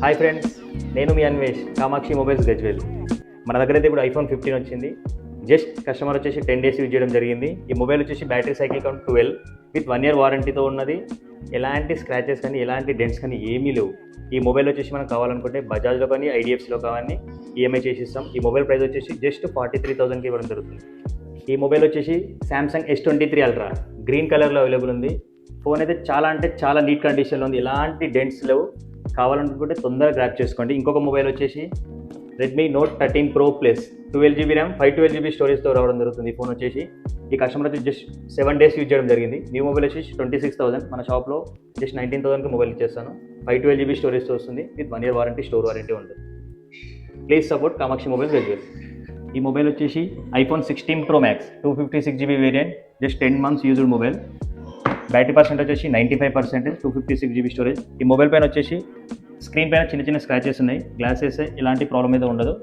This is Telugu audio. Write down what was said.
హాయ్ ఫ్రెండ్స్, నేను మీ అన్వేష్, కామాక్షి మొబైల్స్ గజ్వేల్. మన దగ్గర అయితే ఇప్పుడు ఐఫోన్ 15 వచ్చింది. జస్ట్ కస్టమర్ వచ్చేసి 10 days యూజ్ చేయడం జరిగింది. ఈ మొబైల్ వచ్చేసి battery cycle count 12 with 1 year వారంటీతో ఉన్నది. ఎలాంటి స్క్రాచెస్ కానీ ఎలాంటి డెంట్స్ కానీ ఏమీ లేవు. ఈ మొబైల్ వచ్చేసి మనం కావాలనుకుంటే బజాజ్లో కానీ ఐడిఎఫ్సిలో కానీ ఈఎంఐ చేసిస్తాం. ఈ మొబైల్ ప్రైస్ వచ్చేసి జస్ట్ 43,000కి ఇవ్వడం జరుగుతుంది. ఈ మొబైల్ వచ్చేసి శాంసంగ్ S23 అల్ట్రా గ్రీన్ కలర్లో అవైలబుల్ ఉంది. ఫోన్ అయితే చాలా అంటే చాలా నీట్ కండిషన్లో ఉంది. ఎలాంటి డెంట్స్ లేవు. కావాలనుకుంటే తొందరగా గ్రాప్ చేసుకోండి. ఇంకొక మొబైల్ వచ్చేసి Redmi note 13 Pro plus 12GB RAM 512GB స్టోరేజ్తో రావడం జరుగుతుంది. ఈ ఫోన్ వచ్చేసి ఈ కస్టమర్ వచ్చి జస్ట్ 7 days యూజ్ చేయడం జరిగింది. న్యూ మొబైల్ వచ్చేసి 26,000. మన షాప్లో జస్ట్ 19,000కి మొబైల్ ఇచ్చేస్తాను. 512GB స్టోరేజ్తో వస్తుంది. With 1 year warranty, store warranty ఉంటుంది. Please support Kamakshi mobiles Gajwel. ఈ మొబైల్ వచ్చేసి iPhone 16 Pro Max 256GB variant, just 10 months used mobile. Battery percentage వచ్చేసి 95%, 256GB స్టోరేజ్. ఈ మొబైల్ పైన వచ్చేసి స్క్రీన్ పైన చిన్న చిన్న స్క్రాచెస్ ఉన్నాయి. గ్లాసెస్ ఎలాంటి ప్రాబ్లం అయితే ఉండదు.